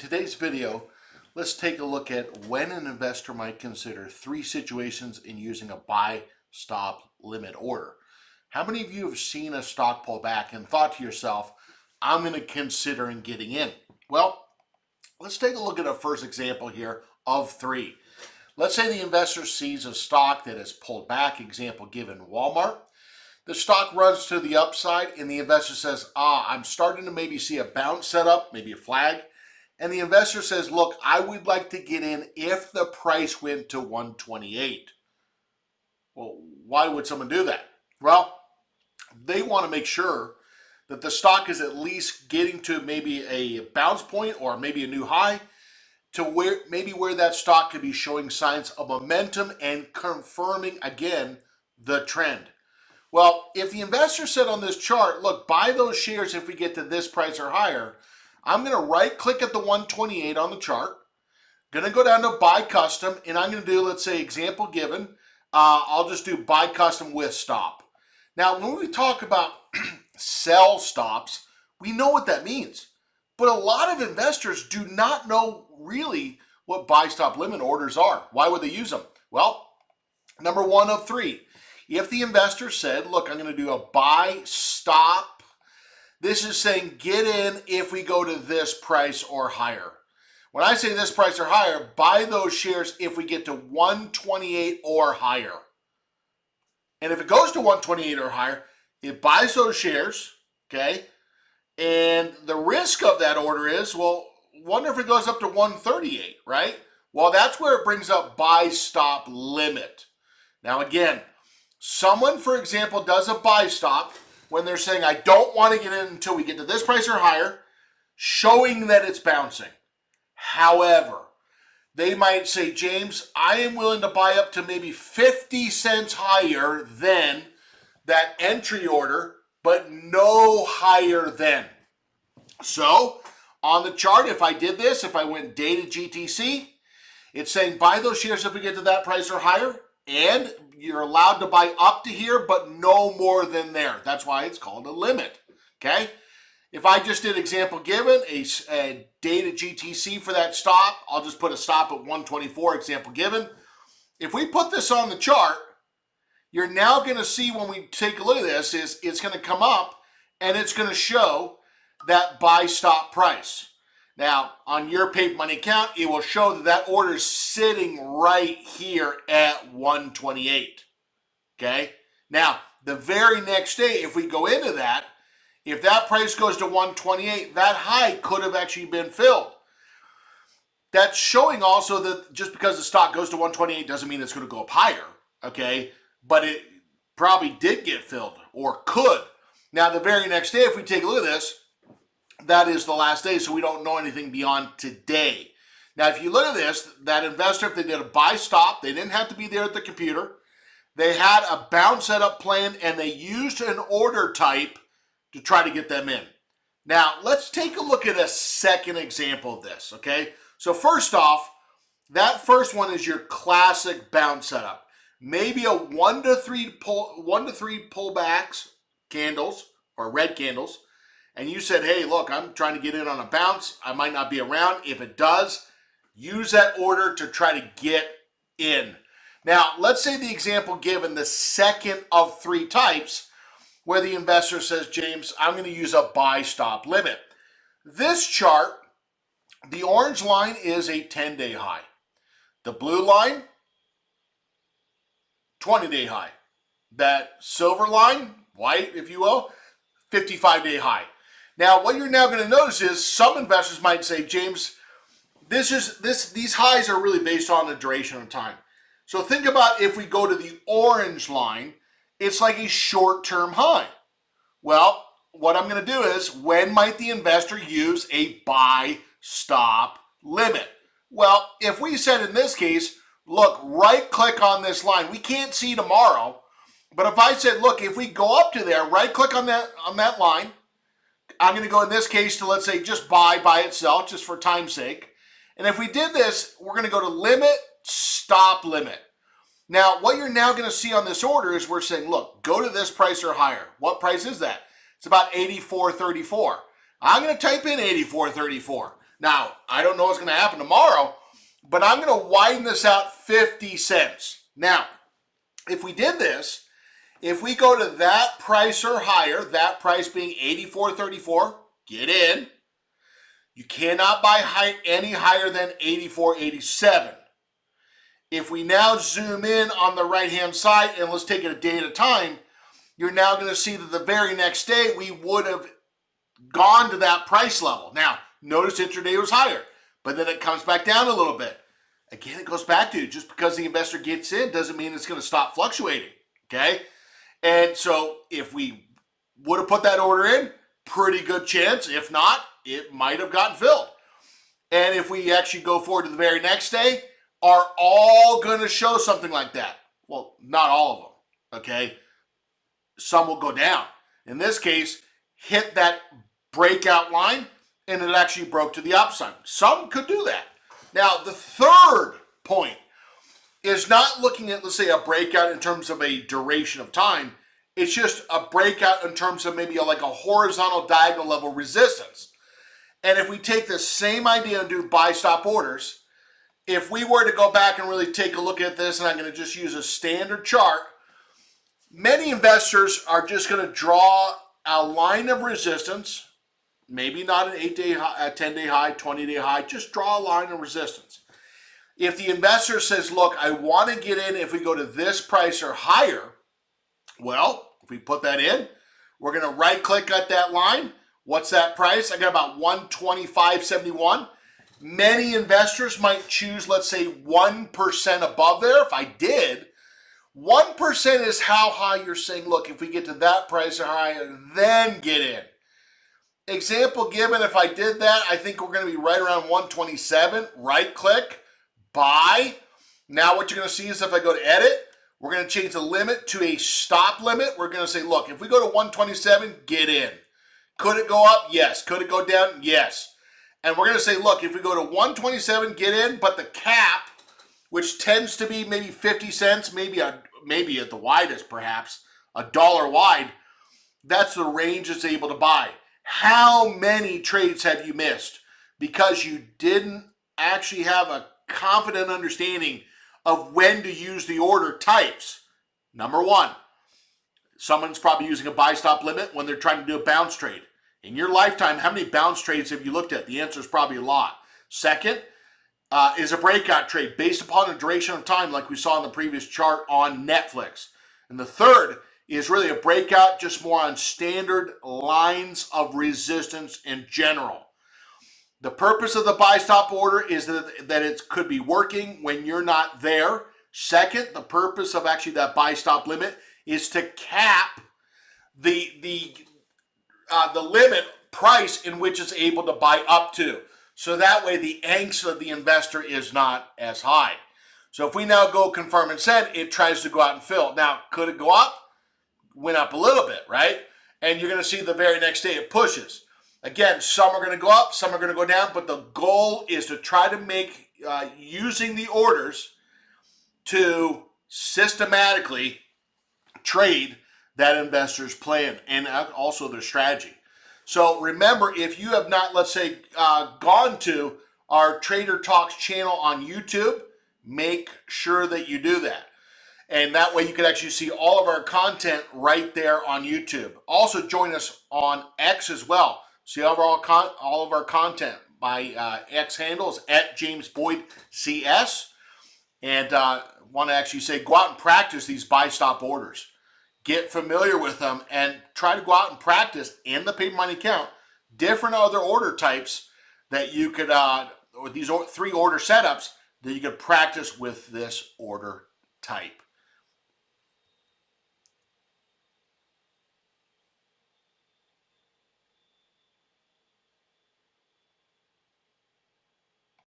today's video, let's take a look at when an investor might consider 3 situations in using a buy stop limit order. How many of you have seen a stock pull back and thought to yourself, I'm going to consider getting in? Well, let's take a look at a first example here of 3. Let's say the investor sees a stock that has pulled back, example given Walmart. The stock runs to the upside and the investor says, I'm starting to maybe see a bounce set up, maybe a flag. And the investor says, look, I would like to get in if the price went to 128. Well, why would someone do that? Well, they want to make sure that the stock is at least getting to maybe a bounce point or maybe a new high to where that stock could be showing signs of momentum and confirming again the trend. Well, if the investor said on this chart, look, buy those shares if we get to this price or higher, I'm going to right click at the 128 on the chart, going to go down to buy custom, and I'm going to do, let's say, example given, I'll just do buy custom with stop. Now, when we talk about sell stops, we know what that means. But a lot of investors do not know really what buy stop limit orders are. Why would they use them? Well, number 1 of 3. If the investor said, look, I'm going to do a buy stop, this is saying get in if we go to this price or higher. When I say this price or higher, buy those shares if we get to 128 or higher. And if it goes to 128 or higher, it buys those shares, okay? And the risk of that order is, well, wonder if it goes up to 138, right? Well, that's where it brings up buy stop limit. Now, again, someone, for example, does a buy stop when they're saying, I don't want to get in until we get to this price or higher, showing that it's bouncing. However, they might say, James, I am willing to buy up to maybe 50 cents higher than that entry order, but no higher than. So, on the chart, if I did this, if I went dated GTC, it's saying buy those shares if we get to that price or higher, and you're allowed to buy up to here, but no more than there. That's why it's called a limit, okay? If I just did example given, a dated GTC for that stop, I'll just put a stop at 124, example given. If we put this on the chart, you're now going to see when we take a look at this, is it's going to come up and it's going to show that buy stop price. Now, on your paper money account, it will show that that order is sitting right here at 128, okay? Now, the very next day, if we go into that, if that price goes to 128, that high could have actually been filled. That's showing also that just because the stock goes to 128 doesn't mean it's going to go up higher, okay? But it probably did get filled or could. Now, the very next day, if we take a look at this, that is the last day, so we don't know anything beyond today. Now, if you look at this, that investor, if they did a buy stop, they didn't have to be there at the computer. They had a bounce setup plan, and they used an order type to try to get them in. Now, let's take a look at a second example of this, okay? So first off, that first one is your classic bounce setup. Maybe a 1 to 3 pullbacks, candles, or red candles, and you said, hey, look, I'm trying to get in on a bounce. I might not be around. If it does, use that order to try to get in. Now, let's say the example given, the second of 3 types, where the investor says, James, I'm going to use a buy stop limit. This chart, the orange line is a 10-day high. The blue line, 20-day high. That silver line, white if you will, 55-day high. Now, what you're now going to notice is some investors might say, James, these highs are really based on the duration of time. So think about if we go to the orange line, it's like a short-term high. Well, what I'm going to do is, when might the investor use a buy stop limit? Well, if we said in this case, look, right-click on this line. We can't see tomorrow, but if I said, look, if we go up to there, right-click on that line, I'm going to go in this case to, let's say, just buy by itself, just for time's sake. And if we did this, we're going to go to limit, stop limit. Now, what you're now going to see on this order is we're saying, look, go to this price or higher. What price is that? It's about 84.34. I'm going to type in 84.34. Now, I don't know what's going to happen tomorrow, but I'm going to widen this out 50 cents. Now, if we did this, if we go to that price or higher, that price being 84.34, get in. You cannot buy any higher than 84.87. If we now zoom in on the right-hand side, and let's take it a day at a time, you're now going to see that the very next day we would have gone to that price level. Now, notice intraday was higher, but then it comes back down a little bit. Again, it goes back to just because the investor gets in doesn't mean it's going to stop fluctuating, okay? And so if we would have put that order in, pretty good chance. If not, it might have gotten filled. And if we actually go forward to the very next day, are all going to show something like that? Well, not all of them, okay? Some will go down. In this case, hit that breakout line, and it actually broke to the upside. Some could do that. Now, the third point is not looking at, let's say, a breakout in terms of a duration of time. It's just a breakout in terms of maybe like a horizontal diagonal level resistance. And if we take the same idea and do buy stop orders, if we were to go back and really take a look at this, and I'm going to just use a standard chart, many investors are just going to draw a line of resistance, maybe not an 8-day high, a 10-day high, 20-day high, just draw a line of resistance. If the investor says, look, I want to get in if we go to this price or higher, well, if we put that in, we're going to right click at that line. What's that price? I got about 125.71. Many investors might choose, let's say, 1% above there. If I did, 1% is how high you're saying, look, if we get to that price or higher, then get in. Example given, if I did that, I think we're going to be right around 127. Right click, buy. Now what you're going to see is if I go to edit, we're going to change the limit to a stop limit. We're going to say, look, if we go to 127, get in. Could it go up? Yes. Could it go down? Yes. And we're going to say, look, if we go to 127, get in, but the cap, which tends to be maybe 50 cents, maybe at the widest perhaps, $1 wide, that's the range it's able to buy. How many trades have you missed because you didn't actually have a confident understanding of when to use the order types? Number one, someone's probably using a buy stop limit when they're trying to do a bounce trade. In your lifetime, how many bounce trades have you looked at? The answer is probably a lot. Second, is a breakout trade based upon the duration of time like we saw in the previous chart on Netflix. And the third is really a breakout just more on standard lines of resistance in general. The purpose of the buy stop order is that it could be working when you're not there. Second, the purpose of actually that buy stop limit is to cap the limit price in which it's able to buy up to. So that way the angst of the investor is not as high. So if we now go confirm and send, it tries to go out and fill. Now, could it go up? Went up a little bit, right? And you're going to see the very next day it pushes. Again, some are going to go up, some are going to go down, but the goal is to try to make, using the orders to systematically trade that investor's plan and also their strategy. So remember, if you have not, let's say, gone to our Trader Talks channel on YouTube, make sure that you do that. And that way you can actually see all of our content right there on YouTube. Also join us on X as well. See all of our content. My X handle is @JamesBoydCS. And want to actually say, go out and practice these buy stop orders. Get familiar with them and try to go out and practice in the paper money account different other order types that you could, or these 3 order setups that you could practice with this order type.